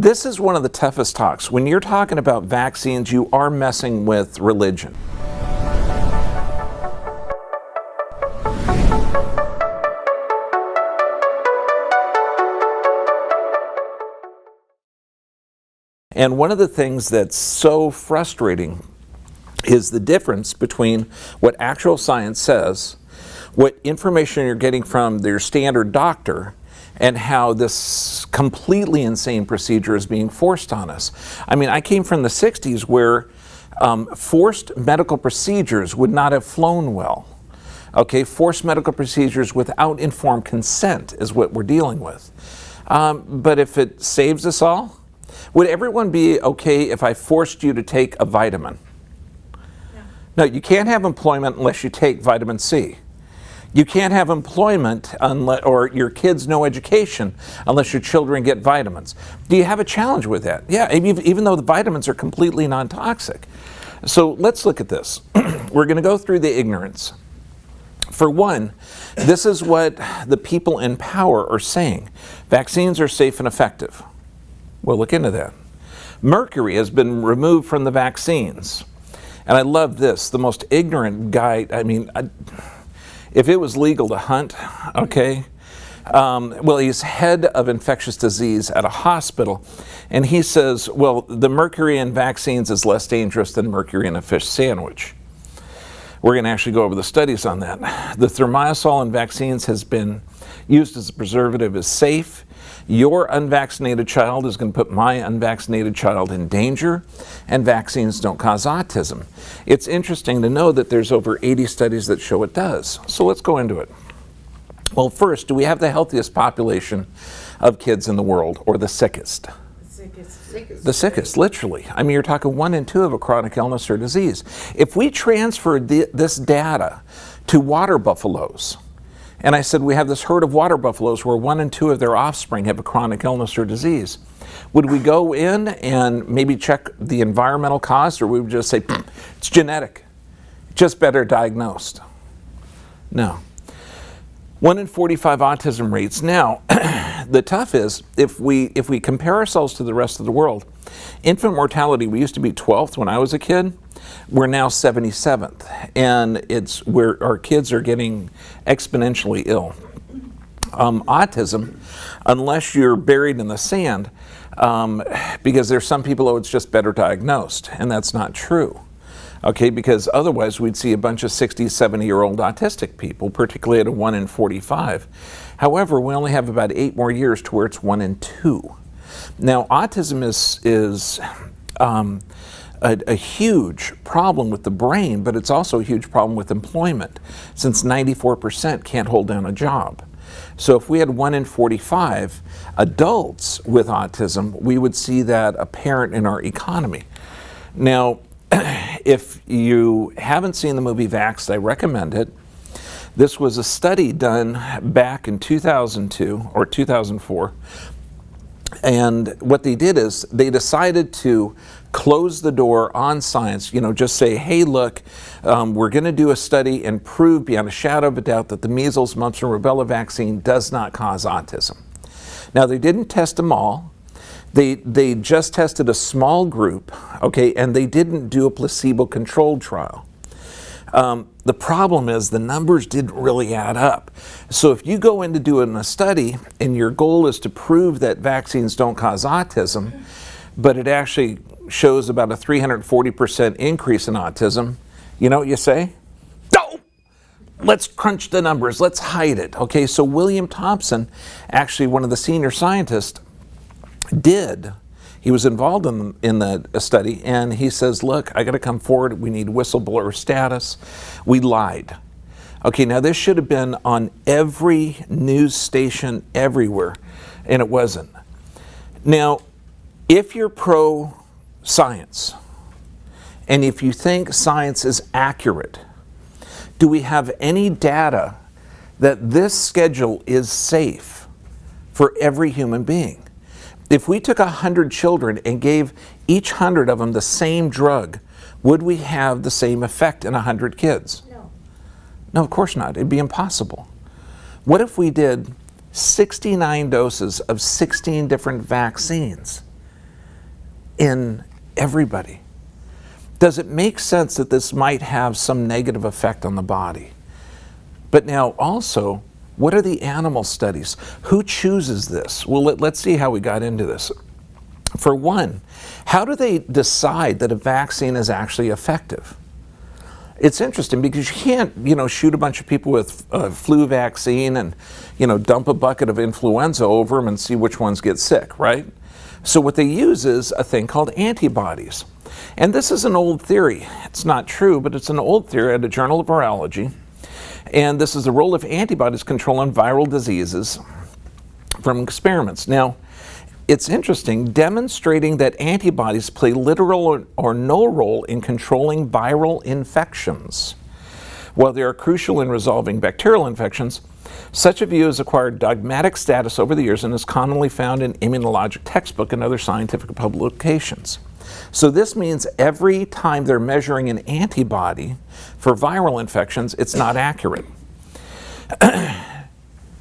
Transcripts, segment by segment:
This is one of the toughest talks. When you're talking about vaccines, you are messing with religion. And one of the things that's so frustrating is the difference between what actual science says, what information you're getting from your standard doctor, and how this completely insane procedure is being forced on us. I mean, I came from the 60s where forced medical procedures would not have flown well. Okay, forced medical procedures without informed consent is what we're dealing with. But if it saves us all, would everyone be okay if I forced you to take a vitamin? No, you can't have employment unless you take vitamin C. You can't have employment unless, or your kids no education unless your children get vitamins. Do you have a challenge with that? Yeah, even though the vitamins are completely non-toxic. So let's look at this. We're going to go through the ignorance. For one, this is what the people in power are saying. Vaccines are safe and effective. We'll look into that. Mercury has been removed from the vaccines. And I love this, the most ignorant guy, if it was legal to hunt, okay, well, he's head of infectious disease at a hospital, and he says, well, the mercury in vaccines is less dangerous than mercury in a fish sandwich. We're going to actually go over the studies on that. The thimerosal in vaccines has been used as a preservative, is safe. Your unvaccinated child is going to put my unvaccinated child in danger, and vaccines don't cause autism. It's interesting to know that there's over 80 studies that show it does. So let's go into it. Well, first, do we have the healthiest population of kids in the world, or the sickest? The sickest, literally. I mean, you're talking 1 in 2 of a chronic illness or disease. If we transferred this data to water buffaloes, and I said we have this herd of water buffaloes where 1 in 2 of their offspring have a chronic illness or disease, would we go in and maybe check the environmental cause, or we would just say it's genetic, just better diagnosed? No. 1 in 45 autism rates. Now, the tough is, if we compare ourselves to the rest of the world, infant mortality, we used to be 12th when I was a kid. We're now 77th, and it's where our kids are getting exponentially ill. Autism, unless you're buried in the sand, because there's some people, it's just better diagnosed, and that's not true. Okay, because otherwise we'd see a bunch of 60, 70-year-old autistic people, particularly at a 1 in 45. However, we only have about 8 more years to where it's 1 in 2. Now, autism is a huge problem with the brain, but it's also a huge problem with employment, since 94% can't hold down a job. So if we had 1 in 45 adults with autism, we would see that apparent in our economy. Now, if you haven't seen the movie Vaxxed, I recommend it. This was a study done back in 2002 or 2004. And what they did is they decided to close the door on science, just say, hey, look, we're going to do a study and prove beyond a shadow of a doubt that the measles, mumps, and rubella vaccine does not cause autism. Now, they didn't test them all. They just tested a small group, okay, and they didn't do a placebo-controlled trial. The problem is the numbers didn't really add up. So if you go into doing a study and your goal is to prove that vaccines don't cause autism, but it actually shows about a 340% increase in autism, you know what you say? No! Let's crunch the numbers, let's hide it. Okay, so William Thompson, actually one of the senior scientists, he was involved in the study, and he says, look, I got to come forward, we need whistleblower status. We lied. Okay, now this should have been on every news station everywhere, and it wasn't. Now, if you're pro-science, and if you think science is accurate, do we have any data that this schedule is safe for every human being? If we took 100 children and gave each 100 of them the same drug, would we have the same effect in 100 kids? No. No, of course not. It'd be impossible. What if we did 69 doses of 16 different vaccines? in everybody. Does it make sense that this might have some negative effect on the body? But now also, what are the animal studies? Who chooses this? Well, let's see how we got into this. For one, how do they decide that a vaccine is actually effective? It's interesting because you can't, shoot a bunch of people with a flu vaccine and, dump a bucket of influenza over them and see which ones get sick, right? So what they use is a thing called antibodies. And this is an old theory. It's not true, but it's an old theory at a Journal of Virology. And this is the role of antibodies controlling viral diseases from experiments. Now, it's interesting, demonstrating that antibodies play little or no role in controlling viral infections. While they are crucial in resolving bacterial infections, such a view has acquired dogmatic status over the years and is commonly found in immunologic textbook and other scientific publications. So this means every time they're measuring an antibody for viral infections, it's not accurate.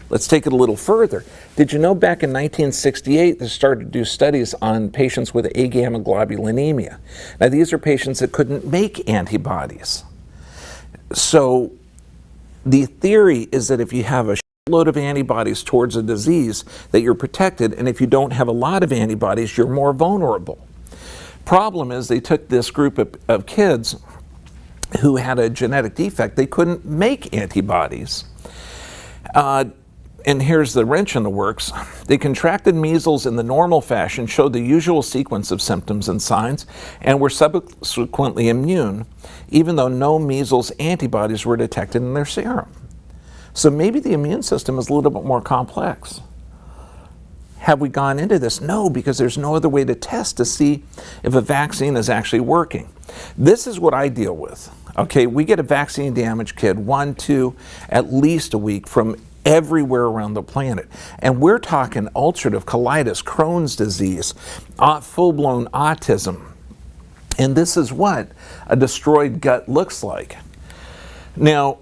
Let's take it a little further. Did you know back in 1968 they started to do studies on patients with agammaglobulinemia? Now these are patients that couldn't make antibodies. So the theory is that if you have a load of antibodies towards a disease, that you're protected, and if you don't have a lot of antibodies, you're more vulnerable. Problem is they took this group of kids who had a genetic defect. They couldn't make antibodies. And here's the wrench in the works. They contracted measles in the normal fashion, showed the usual sequence of symptoms and signs, and were subsequently immune, even though no measles antibodies were detected in their serum. So maybe the immune system is a little bit more complex. Have we gone into this? No, because there's no other way to test to see if a vaccine is actually working. This is what I deal with. Okay, we get a vaccine damaged kid 1, 2, at least a week from everywhere around the planet. And we're talking ulcerative colitis, Crohn's disease, full-blown autism. And this is what a destroyed gut looks like. Now,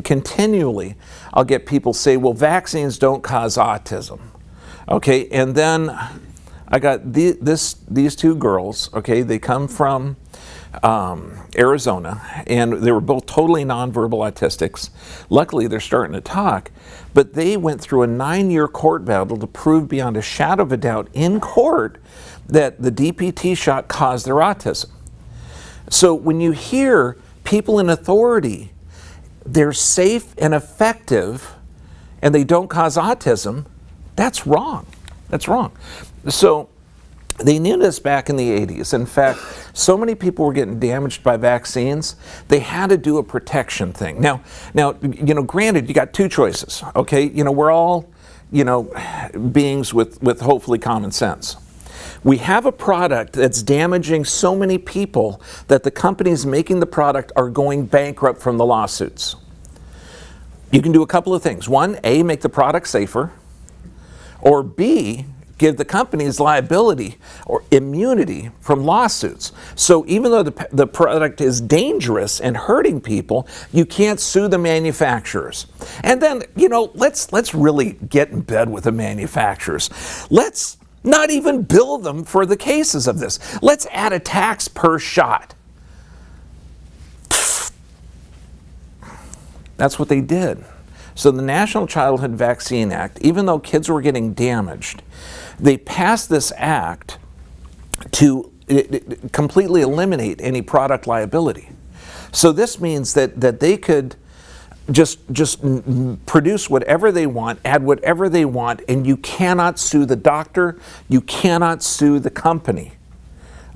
continually I'll get people say, well, vaccines don't cause autism. Okay, and then I got these two girls, okay, they come from Arizona, and they were both totally nonverbal autistics. Luckily, they're starting to talk, but they went through a 9-year court battle to prove beyond a shadow of a doubt in court that the DPT shot caused their autism. So when you hear people in authority, they're safe and effective, and they don't cause autism, that's wrong. That's wrong. So they knew this back in the 80s. In fact, so many people were getting damaged by vaccines, they had to do a protection thing. Now, granted, you got two choices, okay? We're all, beings with hopefully common sense. We have a product that's damaging so many people that the companies making the product are going bankrupt from the lawsuits. You can do a couple of things. One, A, make the product safer, or B, give the companies liability or immunity from lawsuits. So even though the product is dangerous and hurting people, you can't sue the manufacturers. And then, let's really get in bed with the manufacturers. Let's not even bill them for the cases of this. Let's add a tax per shot. That's what they did. So the National Childhood Vaccine Act, even though kids were getting damaged, they passed this act to completely eliminate any product liability. So this means that they could just produce whatever they want, add whatever they want, and you cannot sue the doctor, you cannot sue the company.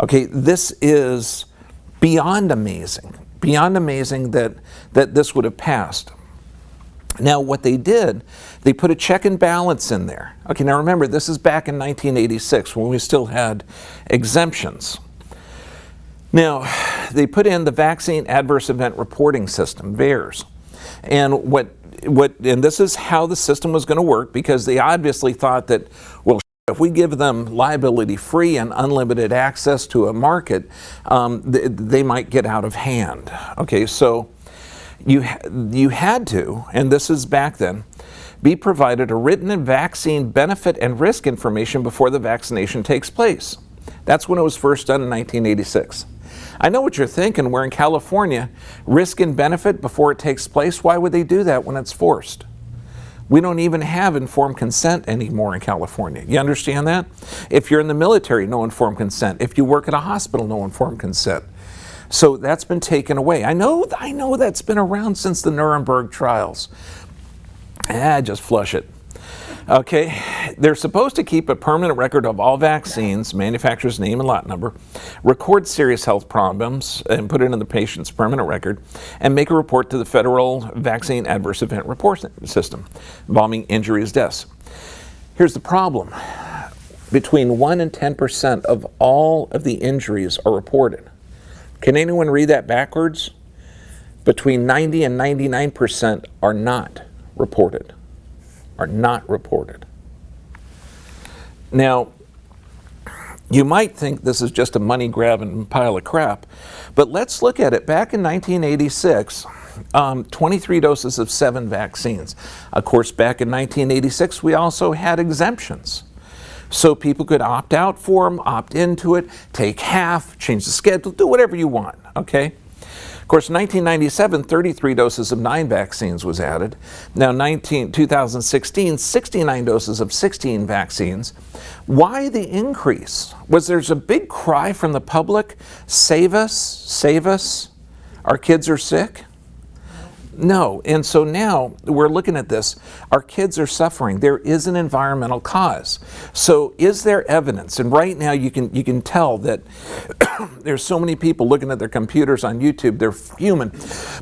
Okay, this is beyond amazing that this would have passed. Now what they did, they put a check and balance in there. Okay, now remember, this is back in 1986 when we still had exemptions. Now, they put in the Vaccine Adverse Event Reporting System, VAERS. And and this is how the system was going to work, because they obviously thought that, well, if we give them liability-free and unlimited access to a market, they might get out of hand. Okay, so you had to, and this is back then, be provided a written vaccine benefit and risk information before the vaccination takes place. That's when it was first done in 1986. I know what you're thinking. We're in California. Risk and benefit before it takes place. Why would they do that when it's forced? We don't even have informed consent anymore in California. You understand that? If you're in the military, no informed consent. If you work at a hospital, no informed consent. So that's been taken away. I know that's been around since the Nuremberg trials. Just flush it. Okay, they're supposed to keep a permanent record of all vaccines, manufacturer's name and lot number, record serious health problems and put it in the patient's permanent record, and make a report to the Federal Vaccine Adverse Event Report System involving injuries, deaths. Here's the problem. Between 1 and 10% of all of the injuries are reported. Can anyone read that backwards? Between 90 and 99% are not reported. Now, you might think this is just a money grab and pile of crap, but let's look at it. Back in 1986, 23 doses of 7 vaccines. Of course, back in 1986, we also had exemptions. So people could opt out for them, opt into it, take half, change the schedule, do whatever you want, okay? Of course, in 1997, 33 doses of 9 vaccines was added. Now, 2016, 69 doses of 16 vaccines. Why the increase? Was there's a big cry from the public, save us, our kids are sick? No, and so now we're looking at this. Our kids are suffering. There is an environmental cause. So is there evidence? And right now you can tell that there's so many people looking at their computers on YouTube. They're fuming,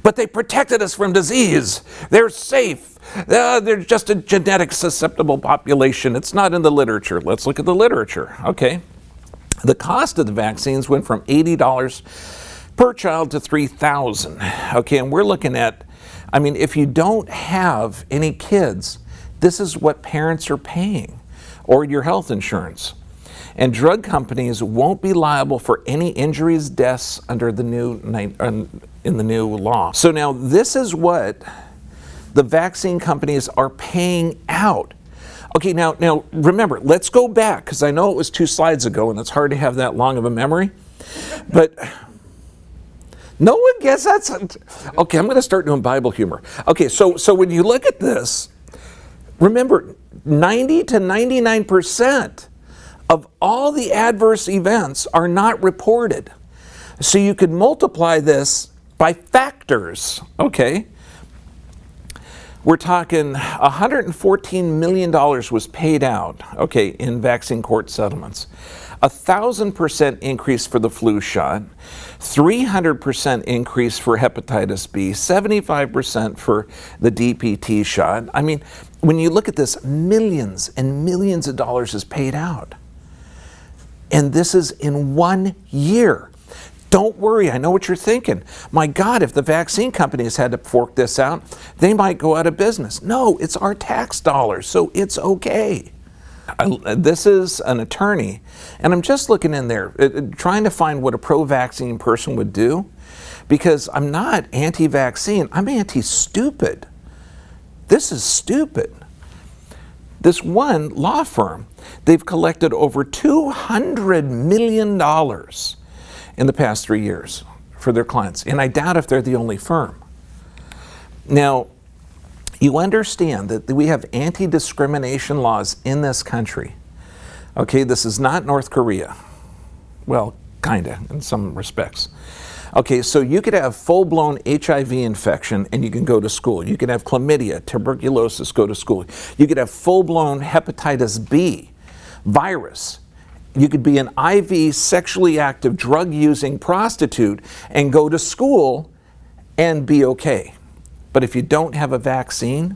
but they protected us from disease. They're safe. They're just a genetic susceptible population. It's not in the literature. Let's look at the literature. Okay, the cost of the vaccines went from $80 per child to $3,000. Okay, and we're looking at, I mean, if you don't have any kids, this is what parents are paying, or your health insurance. And drug companies won't be liable for any injuries, deaths under the in the new law. So now this is what the vaccine companies are paying out. Okay, now remember, let's go back, because I know it was 2 slides ago, and it's hard to have that long of a memory, but no one gets that. Okay, I'm going to start doing Bible humor. Okay, so when you look at this, remember, 90 to 99% of all the adverse events are not reported. So you could multiply this by factors, okay? We're talking $114 million was paid out, okay, in vaccine court settlements. 1,000% increase for the flu shot, 300% increase for hepatitis B, 75% for the DPT shot. I mean, when you look at this, millions and millions of dollars is paid out. And this is in 1 year. Don't worry, I know what you're thinking. My God, if the vaccine companies had to fork this out, they might go out of business. No, it's our tax dollars, so it's okay. This is an attorney, and I'm just looking in there, trying to find what a pro-vaccine person would do, because I'm not anti-vaccine, I'm anti-stupid. This is stupid. This one law firm, they've collected over $200 million in the past 3 years for their clients, and I doubt if they're the only firm. Now, you understand that we have anti-discrimination laws in this country. Okay, this is not North Korea. Well, kinda, in some respects. Okay, so you could have full-blown HIV infection and you can go to school. You could have chlamydia, tuberculosis, go to school. You could have full-blown hepatitis B virus. You could be an IV sexually active drug-using prostitute and go to school and be okay. But if you don't have a vaccine,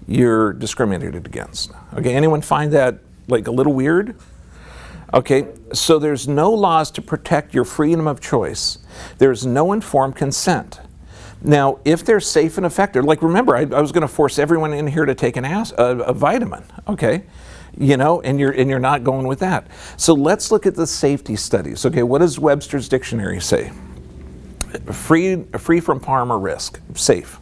you're discriminated against. Okay, anyone find that like a little weird? Okay, so there's no laws to protect your freedom of choice. There's no informed consent. Now, if they're safe and effective, like remember, I was going to force everyone in here to take a vitamin, okay? You know, and you're not going with that. So let's look at the safety studies. Okay, what does Webster's dictionary say? Free from harm or risk, safe.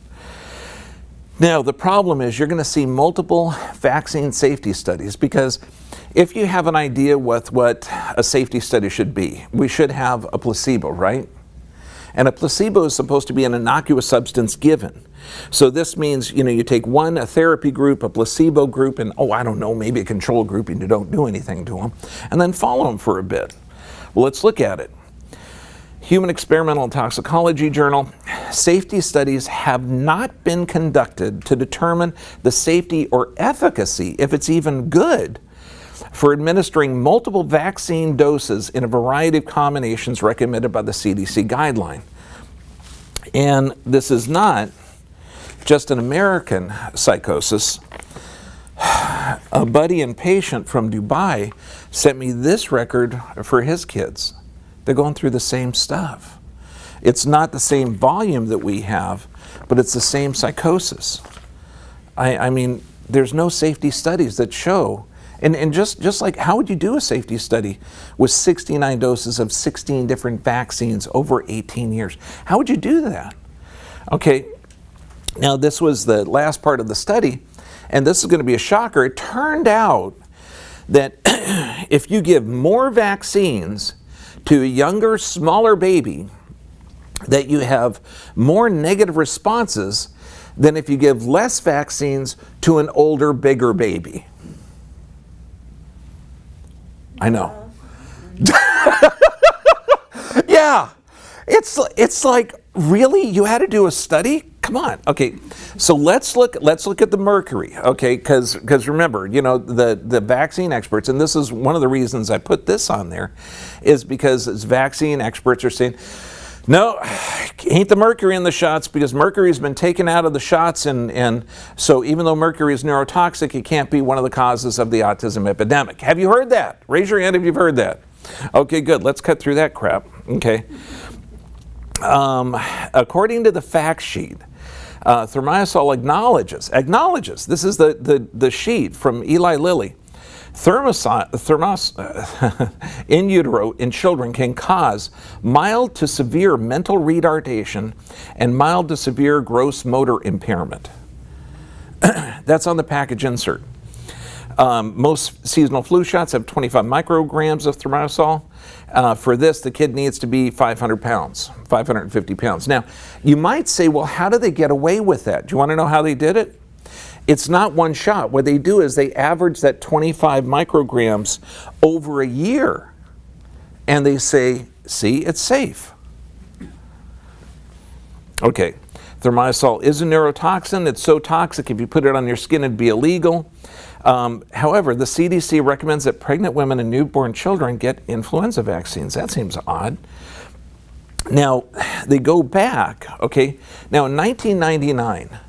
Now, the problem is you're going to see multiple vaccine safety studies, because if you have an idea with what a safety study should be, we should have a placebo, right? And a placebo is supposed to be an innocuous substance given. So this means, you take a therapy group, a placebo group, and I don't know, maybe a control group, and you don't do anything to them, and then follow them for a bit. Well, let's look at it. Human Experimental Toxicology Journal, safety studies have not been conducted to determine the safety or efficacy, if it's even good, for administering multiple vaccine doses in a variety of combinations recommended by the CDC guideline. And this is not just an American psychosis. A buddy and patient from Dubai sent me this record for his kids. They're going through the same stuff. It's not the same volume that we have, but it's the same psychosis. I mean, there's no safety studies that show, and just like, how would you do a safety study with 69 doses of 16 different vaccines over 18 years? How would you do that? Okay, now this was the last part of the study, and this is going to be a shocker. It turned out that if you give more vaccines to a younger, smaller baby, that you have more negative responses than if you give less vaccines to an older, bigger baby. I know. Yeah. It's like, really? You had to do a study? Come on. Okay. So let's look at the mercury, okay? Because remember, the vaccine experts, and this is one of the reasons I put this on there, is because as vaccine experts are saying, no, ain't the mercury in the shots, because mercury's been taken out of the shots, and so even though mercury is neurotoxic, it can't be one of the causes of the autism epidemic. Have you heard that? Raise your hand if you've heard that. Okay, good. Let's cut through that crap. Okay. According to the fact sheet, thimerosal acknowledges, this is the sheet from Eli Lilly, in utero in children can cause mild to severe mental retardation and mild to severe gross motor impairment. That's on the package insert. Most seasonal flu shots have 25 micrograms of thimerosal. For this, the kid needs to be 500 pounds, 550 pounds. Now, you might say, well, how do they get away with that? Do you want to know how they did it? It's not one shot. What they do is they average that 25 micrograms over a year, and they say, see, it's safe. Okay, thimerosal is a neurotoxin. It's so toxic, if you put it on your skin, it'd be illegal. However, the CDC recommends that pregnant women and newborn children get influenza vaccines. That seems odd. Now, they go back, okay? Now, in 1999,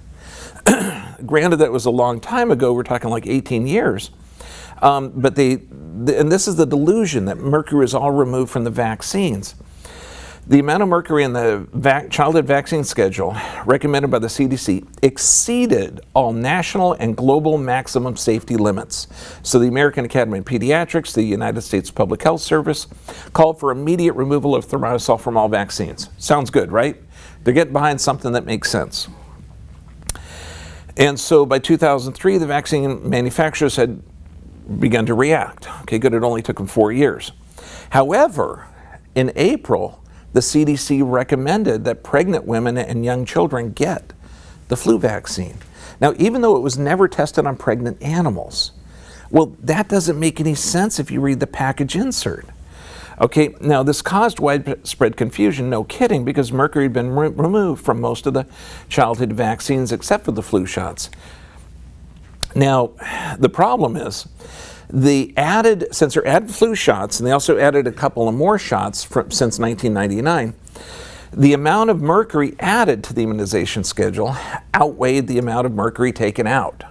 granted that was a long time ago, we're talking like 18 years, but and this is the delusion that mercury is all removed from the vaccines. The amount of mercury in the childhood vaccine schedule recommended by the CDC exceeded all national and global maximum safety limits. So the American Academy of Pediatrics, the United States Public Health Service, called for immediate removal of thimerosal from all vaccines. Sounds good, right? They're getting behind something that makes sense. And so by 2003, the vaccine manufacturers had begun to react. Okay, good, it only took them 4 years. However, in April, the CDC recommended that pregnant women and young children get the flu vaccine. Now, even though it was never tested on pregnant animals, well, that doesn't make any sense if you read the package insert. Okay, now this caused widespread confusion, no kidding, because mercury had been removed from most of the childhood vaccines except for the flu shots. Now, the problem is, since they're added flu shots, and they also added a couple of more shots since 1999, the amount of mercury added to the immunization schedule outweighed the amount of mercury taken out.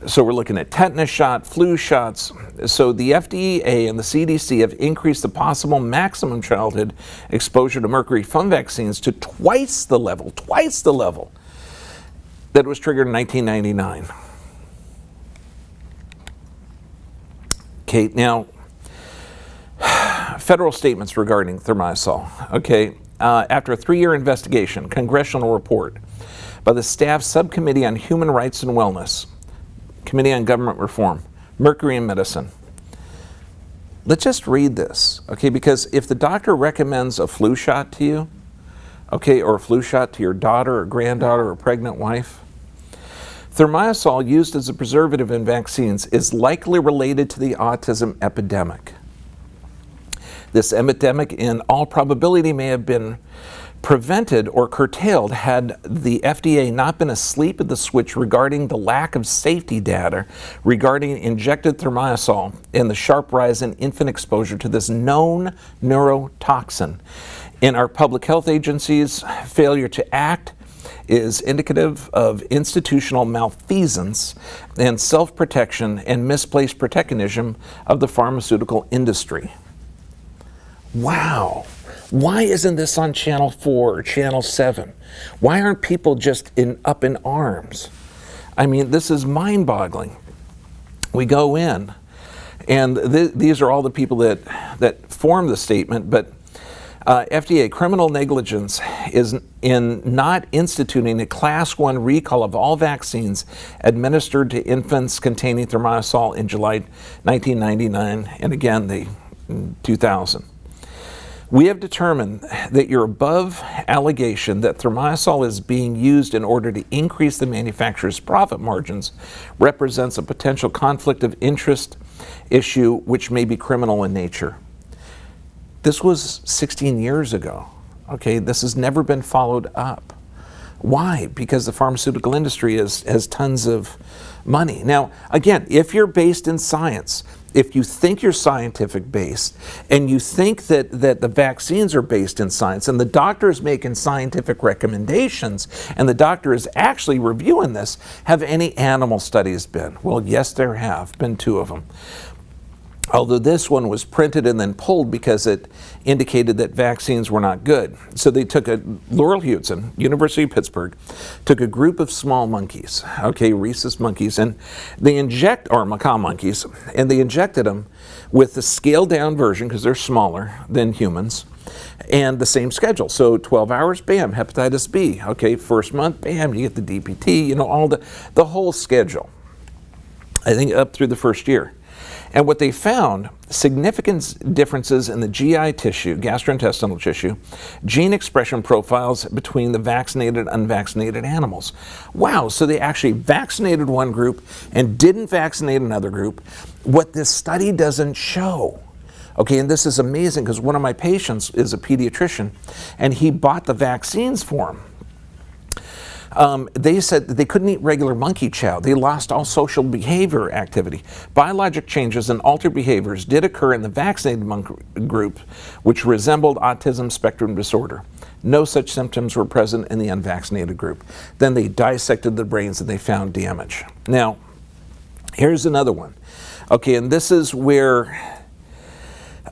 So we're looking at tetanus shot, flu shots. So the FDA and the CDC have increased the possible maximum childhood exposure to mercury from vaccines to twice the level that was triggered in 1999. Okay, now, federal statements regarding thimerosal. Okay, after a 3-year investigation, congressional report by the Staff Subcommittee on Human Rights and Wellness, Committee on Government Reform, Mercury in Medicine. Let's just read this, okay? Because if the doctor recommends a flu shot to you, okay, or a flu shot to your daughter or granddaughter or pregnant wife, thimerosal used as a preservative in vaccines is likely related to the autism epidemic. This epidemic, in all probability, may have been prevented or curtailed had the FDA not been asleep at the switch regarding the lack of safety data regarding injected thimerosal and the sharp rise in infant exposure to this known neurotoxin. In our public health agencies, failure to act is indicative of institutional malfeasance and self-protection and misplaced protectionism of the pharmaceutical industry. Wow. Why isn't this on Channel 4 or Channel 7? Why aren't people just up in arms? I mean, this is mind-boggling. We go in, and these are all the people that form the statement, but FDA criminal negligence is in not instituting a Class 1 recall of all vaccines administered to infants containing thimerosal in July 1999 and again in 2000. We have determined that your above allegation that thimerosal is being used in order to increase the manufacturer's profit margins represents a potential conflict of interest issue which may be criminal in nature. This was 16 years ago. Okay, this has never been followed up. Why? Because the pharmaceutical industry has tons of money. Now, again, if you're based in science, if you think you're scientific based and you think that the vaccines are based in science and the doctor is making scientific recommendations and the doctor is actually reviewing this, have any animal studies been? Well, yes, there have been 2 of them. Although this one was printed and then pulled because it indicated that vaccines were not good. So they took Laurel Hudson, University of Pittsburgh, took a group of small monkeys, okay, rhesus monkeys, and they macaw monkeys, and they injected them with the scaled down version because they're smaller than humans, and the same schedule. So 12 hours, bam, hepatitis B. Okay, first month, bam, you get the DPT, all the whole schedule. I think up through the first year. And what they found, significant differences in the GI tissue, gastrointestinal tissue, gene expression profiles between the vaccinated and unvaccinated animals. Wow, so they actually vaccinated one group and didn't vaccinate another group. What this study doesn't show, okay, and this is amazing because one of my patients is a pediatrician and he bought the vaccines for him. They said that they couldn't eat regular monkey chow. They lost all social behavior activity. Biologic changes and altered behaviors did occur in the vaccinated monkey group, which resembled autism spectrum disorder. No such symptoms were present in the unvaccinated group. Then they dissected the brains and they found damage. Now, here's another one. Okay, and this is where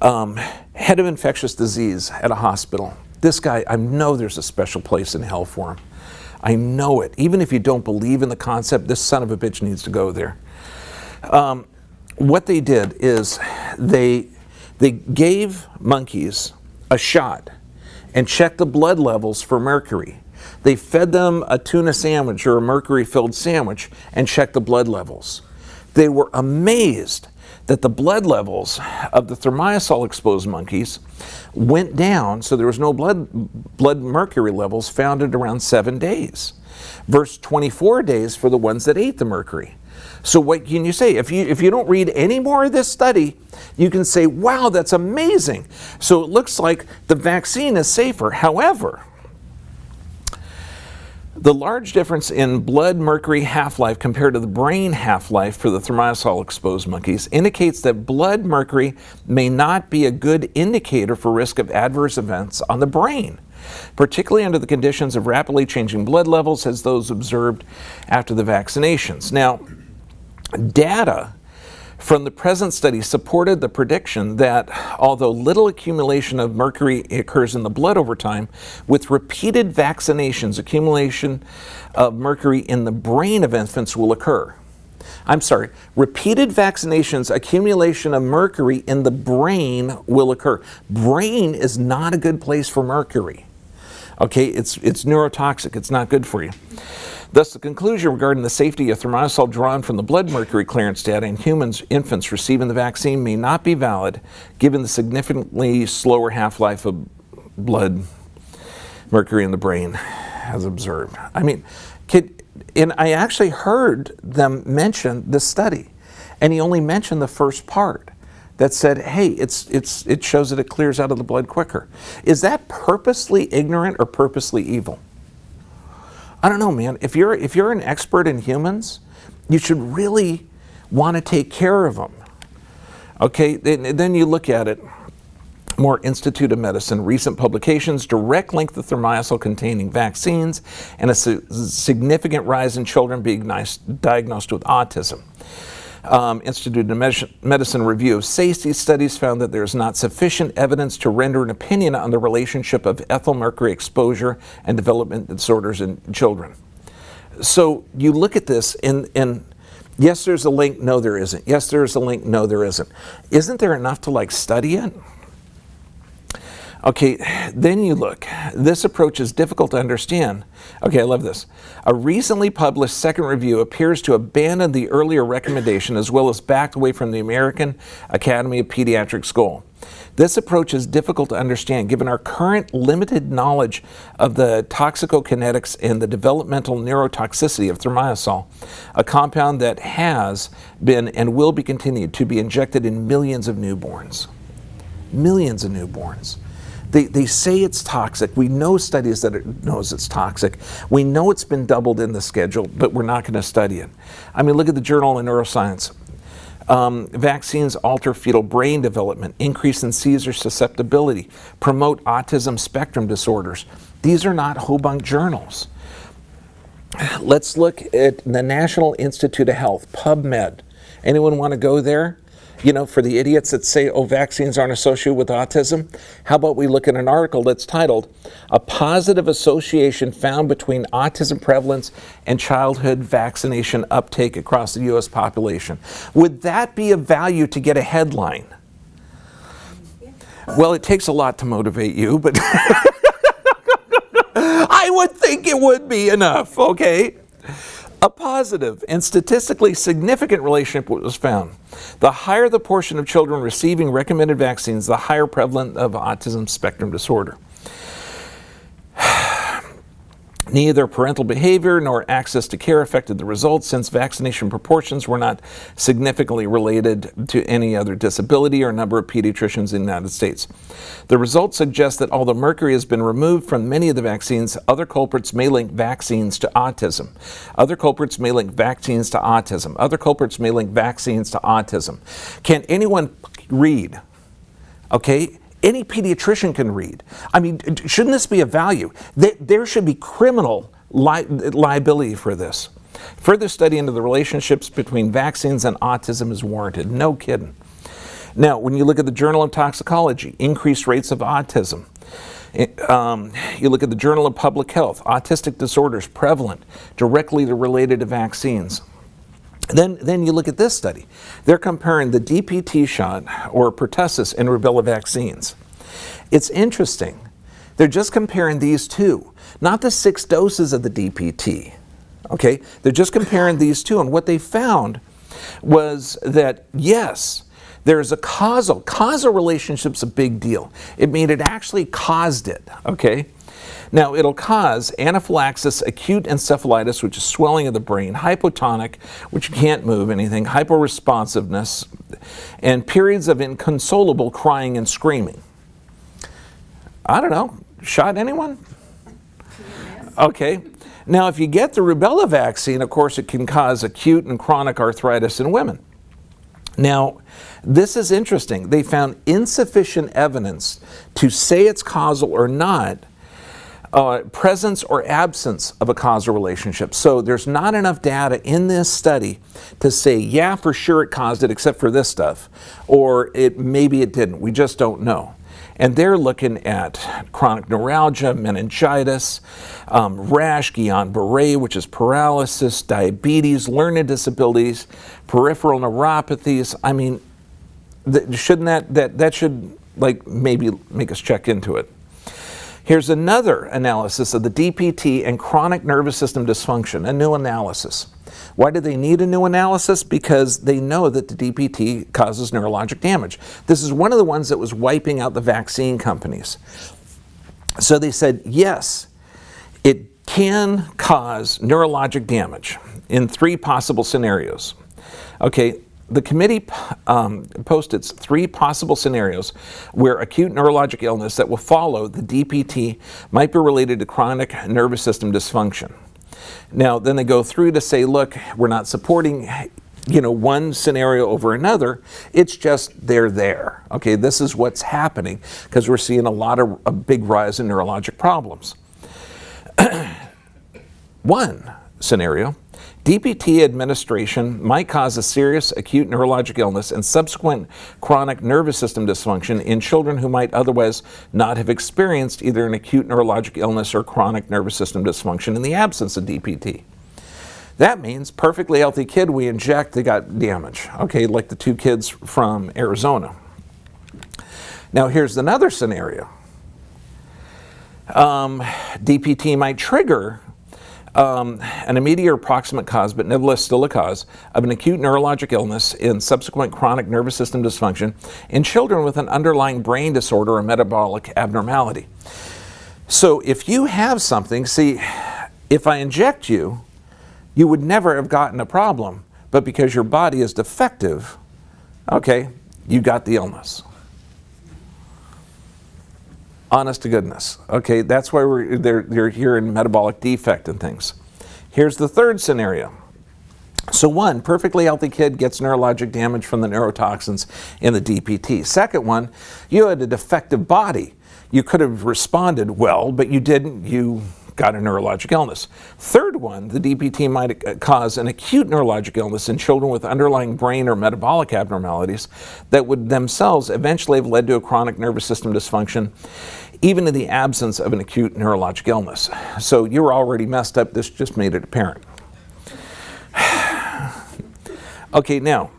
head of infectious disease at a hospital. This guy, I know there's a special place in hell for him. I know it. Even if you don't believe in the concept, this son of a bitch needs to go there. What they did is they gave monkeys a shot and checked the blood levels for mercury. They fed them a tuna sandwich or a mercury-filled sandwich and checked the blood levels. They were amazed that the blood levels of the thimerosal-exposed monkeys went down, so there was no blood mercury levels found at around 7 days, versus 24 days for the ones that ate the mercury. So what can you say? If you don't read any more of this study, you can say, wow, that's amazing. So it looks like the vaccine is safer. However, the large difference in blood mercury half-life compared to the brain half-life for the thimerosal-exposed monkeys indicates that blood mercury may not be a good indicator for risk of adverse events on the brain, particularly under the conditions of rapidly changing blood levels as those observed after the vaccinations. Now, data from the present study supported the prediction that although little accumulation of mercury occurs in the blood over time, with repeated vaccinations, accumulation of mercury in the brain of infants will occur. Repeated vaccinations, accumulation of mercury in the brain will occur. Brain is not a good place for mercury. Okay, it's neurotoxic. It's not good for you. Thus, the conclusion regarding the safety of thimerosal drawn from the blood mercury clearance data in infants receiving the vaccine may not be valid, given the significantly slower half-life of blood mercury in the brain, as observed. I mean, and I actually heard them mention this study, and he only mentioned the first part that said, hey, it shows that it clears out of the blood quicker. Is that purposely ignorant or purposely evil? I don't know, man. If you're an expert in humans, you should really want to take care of them. Okay, then you look at it. More Institute of Medicine, recent publications, direct link to thimerosal containing vaccines and a significant rise in children being diagnosed with autism. Institute of Medicine review of safety studies found that there is not sufficient evidence to render an opinion on the relationship of ethyl mercury exposure and development disorders in children. So you look at this and yes, there's a link, no there isn't. Yes, there's a link, no there isn't. Isn't there enough to study it? Okay, then you look. This approach is difficult to understand. Okay, I love this. A recently published second review appears to abandon the earlier recommendation as well as backed away from the American Academy of Pediatrics goal. This approach is difficult to understand given our current limited knowledge of the toxicokinetics and the developmental neurotoxicity of thimerosal, a compound that has been and will be continued to be injected in millions of newborns. Millions of newborns. They say it's toxic. We know studies that it knows it's toxic. We know it's been doubled in the schedule, but we're not going to study it. I mean, look at the Journal of Neuroscience. Vaccines alter fetal brain development, increase in seizure susceptibility, promote autism spectrum disorders. These are not Hobunk journals. Let's look at the National Institute of Health, PubMed. Anyone want to go there? You know, for the idiots that say, oh, vaccines aren't associated with autism, how about we look at an article that's titled, A Positive Association Found Between Autism Prevalence and Childhood Vaccination Uptake Across the U.S. Population. Would that be of value to get a headline? Well, it takes a lot to motivate you, but I would think it would be enough, okay? A positive and statistically significant relationship was found. The higher the portion of children receiving recommended vaccines, the higher prevalence of autism spectrum disorder. Neither parental behavior nor access to care affected the results, since vaccination proportions were not significantly related to any other disability or number of pediatricians in the United States. The results suggest that although mercury has been removed from many of the vaccines, other culprits may link vaccines to autism. Other culprits may link vaccines to autism. Other culprits may link vaccines to autism. Can anyone read? Okay? Any pediatrician can read. I mean, shouldn't this be a value? There should be criminal liability for this. Further study into the relationships between vaccines and autism is warranted. No kidding. Now, when you look at the Journal of Toxicology, increased rates of autism. You look at the Journal of Public Health, autistic disorders prevalent, directly related to vaccines. Then you look at this study. They're comparing the DPT shot or pertussis and rubella vaccines. It's interesting. They're just comparing these two, not the 6 doses of the DPT. Okay? They're just comparing these two, and what they found was that yes, there's a causal relationship's a big deal. It means it actually caused it. Okay? Now, it'll cause anaphylaxis, acute encephalitis, which is swelling of the brain, hypotonic, which can't move anything, hyporesponsiveness, and periods of inconsolable crying and screaming. I don't know. Shot anyone? Okay. Now, if you get the rubella vaccine, of course, it can cause acute and chronic arthritis in women. Now, this is interesting. They found insufficient evidence to say it's causal or not, presence or absence of a causal relationship. So there's not enough data in this study to say, yeah, for sure it caused it except for this stuff, or maybe it didn't. We just don't know. And they're looking at chronic neuralgia, meningitis, rash, Guillain-Barré, which is paralysis, diabetes, learning disabilities, peripheral neuropathies. I mean, shouldn't that should maybe make us check into it. Here's another analysis of the DPT and chronic nervous system dysfunction, a new analysis. Why do they need a new analysis? Because they know that the DPT causes neurologic damage. This is one of the ones that was wiping out the vaccine companies. So they said, yes, it can cause neurologic damage in 3 possible scenarios. Okay, the committee posted 3 possible scenarios where acute neurologic illness that will follow the DPT might be related to chronic nervous system dysfunction. Now, then they go through to say, look, we're not supporting one scenario over another. It's just they're there. Okay, this is what's happening because we're seeing a big rise in neurologic problems. One scenario, DPT administration might cause a serious acute neurologic illness and subsequent chronic nervous system dysfunction in children who might otherwise not have experienced either an acute neurologic illness or chronic nervous system dysfunction in the absence of DPT. That means perfectly healthy kid we inject, they got damage. Okay, like the 2 kids from Arizona. Now here's another scenario. DPT might trigger an immediate or approximate cause, but nevertheless still a cause, of an acute neurologic illness in subsequent chronic nervous system dysfunction in children with an underlying brain disorder or metabolic abnormality. So if you have something, see, if I inject you, you would never have gotten a problem, but because your body is defective, okay, you got the illness. Honest to goodness. Okay, that's why they're here in metabolic defect and things. Here's the third scenario. So 1, perfectly healthy kid gets neurologic damage from the neurotoxins in the DPT. Second one, you had a defective body. You could have responded well, but you didn't. You got a neurologic illness. Third one, the DPT might cause an acute neurologic illness in children with underlying brain or metabolic abnormalities that would themselves eventually have led to a chronic nervous system dysfunction, even in the absence of an acute neurologic illness. So you were already messed up, this just made it apparent. Okay, now,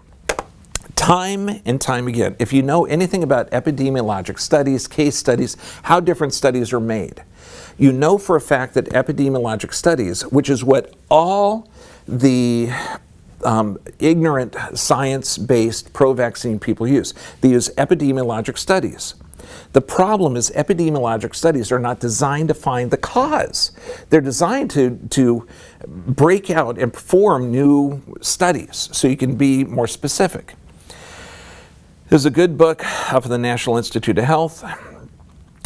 time and time again, if you know anything about epidemiologic studies, case studies, how different studies are made, you know for a fact that epidemiologic studies, which is what all the ignorant science-based pro-vaccine people use, they use epidemiologic studies. The problem is epidemiologic studies are not designed to find the cause. They're designed to break out and perform new studies so you can be more specific. There's a good book of the National Institute of Health,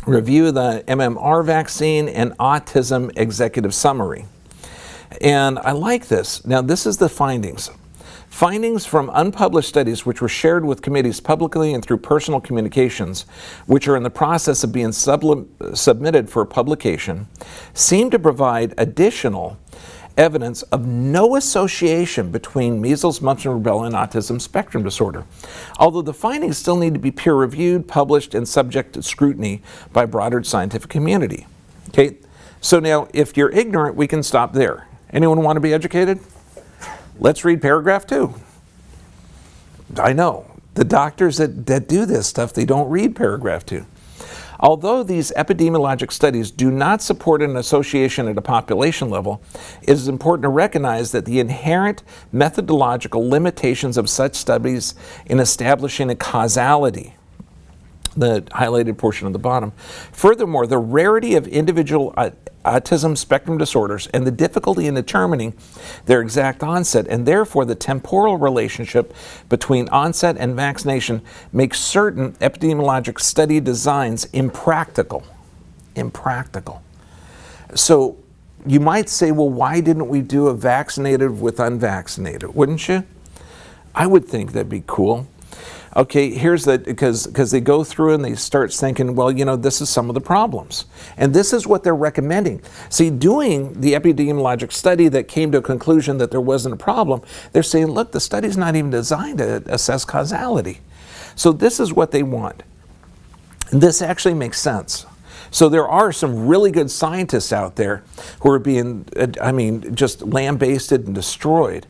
Review of the MMR Vaccine and Autism Executive Summary. And I like this. Now, this is the findings. Findings from unpublished studies which were shared with committees publicly and through personal communications, which are in the process of being submitted for publication, seem to provide additional evidence of no association between measles, mumps, and rubella and autism spectrum disorder, although the findings still need to be peer-reviewed, published, and subject to scrutiny by a broader scientific community. Okay, so now if you're ignorant, we can stop there. Anyone want to be educated? Let's read paragraph 2. I know, the doctors that do this stuff, they don't read paragraph 2. Although these epidemiologic studies do not support an association at a population level, it is important to recognize that the inherent methodological limitations of such studies in establishing a causality, the highlighted portion of the bottom. Furthermore, the rarity of individual autism spectrum disorders and the difficulty in determining their exact onset, and therefore the temporal relationship between onset and vaccination, makes certain epidemiologic study designs impractical. So you might say, well, why didn't we do a vaccinated with unvaccinated? Wouldn't you? I would think that'd be cool. Okay, here's the, because they go through and they start thinking, well, this is some of the problems. And this is what they're recommending. See, doing the epidemiologic study that came to a conclusion that there wasn't a problem, they're saying, look, the study's not even designed to assess causality. So this is what they want. And this actually makes sense. So there are some really good scientists out there who are being, just lambasted and destroyed.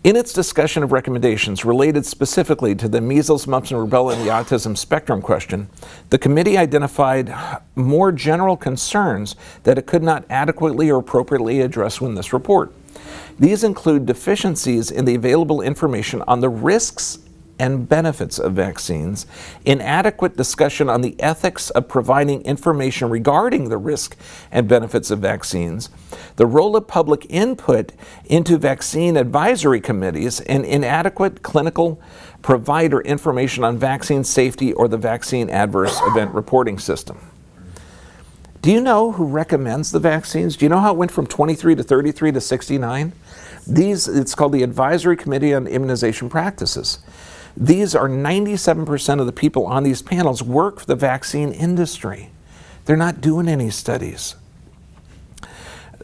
In its discussion of recommendations related specifically to the measles, mumps, and rubella and the autism spectrum question, the committee identified more general concerns that it could not adequately or appropriately address in this report. These include deficiencies in the available information on the risks and benefits of vaccines, inadequate discussion on the ethics of providing information regarding the risk and benefits of vaccines, the role of public input into vaccine advisory committees, and inadequate clinical provider information on vaccine safety or the vaccine adverse event reporting system. Do you know who recommends the vaccines? Do you know how it went from 23 to 33 to 69? It's called the Advisory Committee on Immunization Practices. These are 97% of the people on these panels work for the vaccine industry. They're not doing any studies.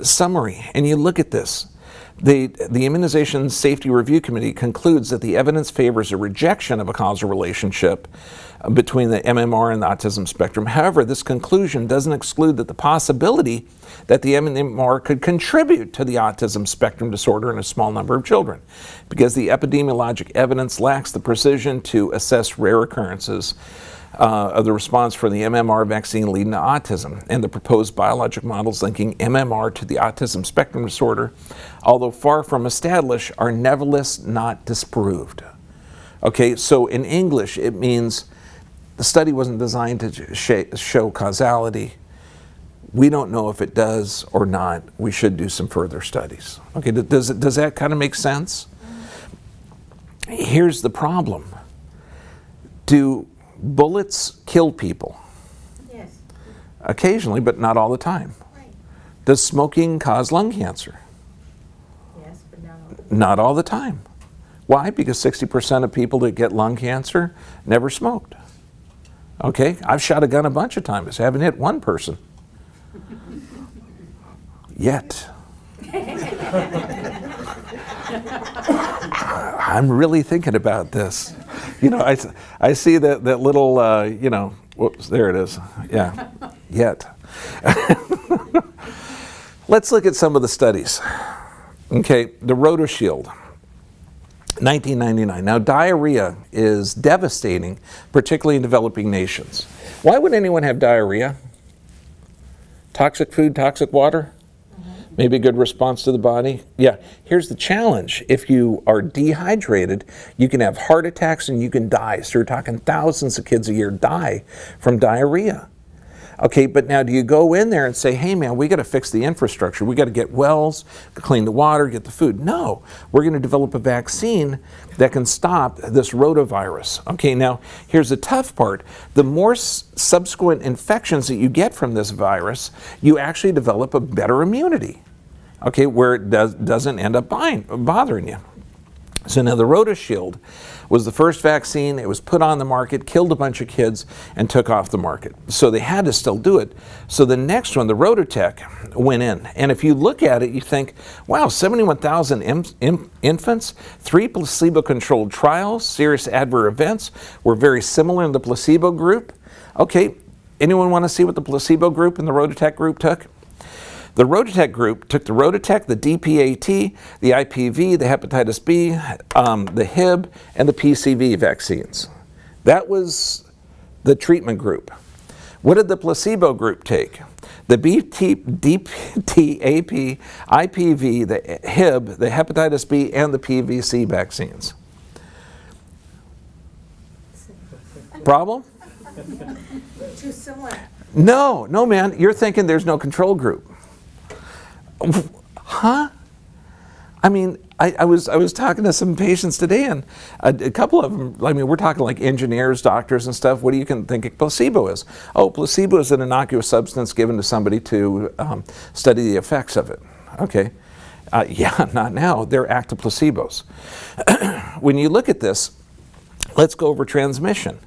Summary, and you look at this. The Immunization Safety Review Committee concludes that the evidence favors a rejection of a causal relationship between the MMR and the autism spectrum. However, this conclusion doesn't exclude that the possibility that the MMR could contribute to the autism spectrum disorder in a small number of children, because the epidemiologic evidence lacks the precision to assess rare occurrences of the response for the MMR vaccine leading to autism, and the proposed biologic models linking MMR to the autism spectrum disorder, although far from established, are nevertheless not disproved. Okay, so in English, it means the study wasn't designed to show causality. We don't know if it does or not. We should do some further studies. Okay, does that kind of make sense? Here's the problem. Do bullets kill people? Yes. Occasionally, but not all the time. Right. Does smoking cause lung cancer? Yes, but not all the time. Not all the time. Why? Because 60% of people that get lung cancer never smoked. Okay, I've shot a gun a bunch of times. I haven't hit one person. Yet. I'm really thinking about this. You know, I see that little, whoops, there it is. Yeah, yet. Let's look at some of the studies. Okay, the RotaShield, 1999. Now, diarrhea is devastating, particularly in developing nations. Why would anyone have diarrhea? Toxic food, toxic water? Maybe a good response to the body? Yeah, here's the challenge. If you are dehydrated, you can have heart attacks and you can die. So you're talking thousands of kids a year die from diarrhea. Okay, but now do you go in there and say, hey man, we got to fix the infrastructure. We got to get wells, clean the water, get the food. No, we're going to develop a vaccine that can stop this rotavirus. Okay, now here's the tough part. The more subsequent infections that you get from this virus, you actually develop a better immunity. Okay, where it doesn't end up bothering you. So now the RotaShield was the first vaccine. It was put on the market, killed a bunch of kids, and took off the market. So they had to still do it. So the next one, the RotaTech, went in. And if you look at it, you think, wow, 71,000 infants, 3 placebo-controlled trials, serious adverse events were very similar in the placebo group. Okay, anyone want to see what the placebo group and the RotaTech group took? The RotaTech group took the RotaTech, the DPAT, the IPV, the hepatitis B, the Hib, and the PCV vaccines. That was the treatment group. What did the placebo group take? The DPAP, IPV, the Hib, the hepatitis B, and the PVC vaccines. Problem? Too similar. No, man, you're thinking there's no control group. Huh? I mean, I was talking to some patients today, and a couple of them, I mean, we're talking like engineers, doctors and stuff. What do you think a placebo is? Oh, placebo is an innocuous substance given to somebody to study the effects of it. Okay. Yeah, not now. They're active placebos. When you look at this, let's go over transmission.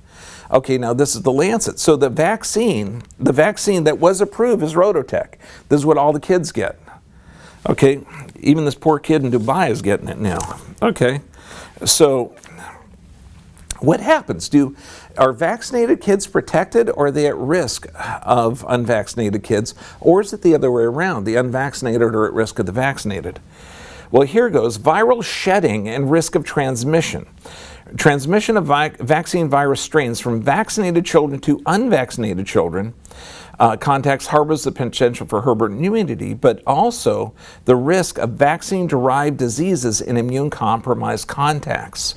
Okay, now this is the Lancet. So the vaccine that was approved is RotaTech. This is what all the kids get. Okay, even this poor kid in Dubai is getting it now. Okay, so what happens? Are vaccinated kids protected, or are they at risk of unvaccinated kids? Or is it the other way around? The unvaccinated are at risk of the vaccinated? Well, here goes. Viral shedding and risk of transmission. Transmission of vaccine virus strains from vaccinated children to unvaccinated children. Contacts harbors the potential for herd immunity, but also the risk of vaccine-derived diseases in immune-compromised contacts.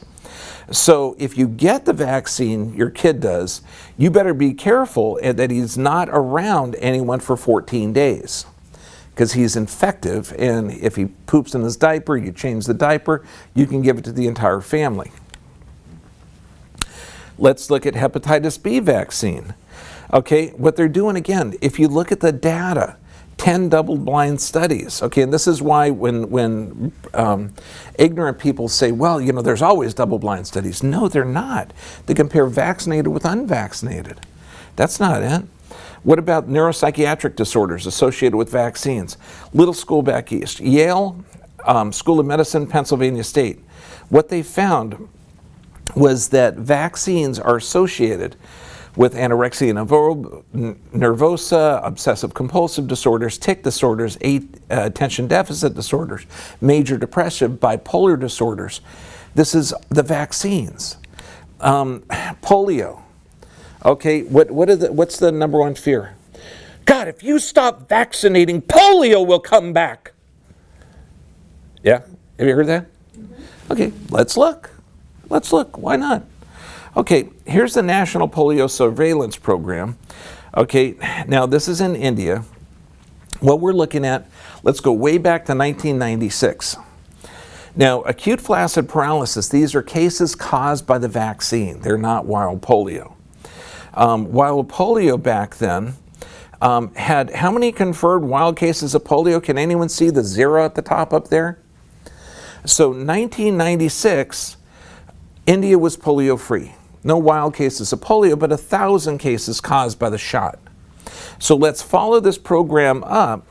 So if you get the vaccine, your kid does, you better be careful that he's not around anyone for 14 days because he's infective, and if he poops in his diaper, you change the diaper, you can give it to the entire family. Let's look at hepatitis B vaccine. Okay, what they're doing again, if you look at the data, 10 double-blind studies. Okay, and this is why when ignorant people say, well, you know, there's always double-blind studies. No, they're not. They compare vaccinated with unvaccinated. That's not it. What about neuropsychiatric disorders associated with vaccines? Little school back east, Yale School of Medicine, Pennsylvania State. What they found was that vaccines are associated with anorexia nervosa, obsessive compulsive disorders, tic disorders, attention deficit disorders, major depression, bipolar disorders. This is the vaccines. Polio. Okay, what's the number one fear? God, if you stop vaccinating, polio will come back. Yeah, have you heard that? Okay, let's look. Let's look, why not? Okay, here's the National Polio Surveillance Program. Okay, now this is in India. What we're looking at, let's go way back to 1996. Now, acute flaccid paralysis, these are cases caused by the vaccine. They're not wild polio. Wild polio back then had how many confirmed wild cases of polio? Can anyone see the 0 at the top up there? So 1996, India was polio-free. No wild cases of polio, but 1,000 cases caused by the shot. So let's follow this program up,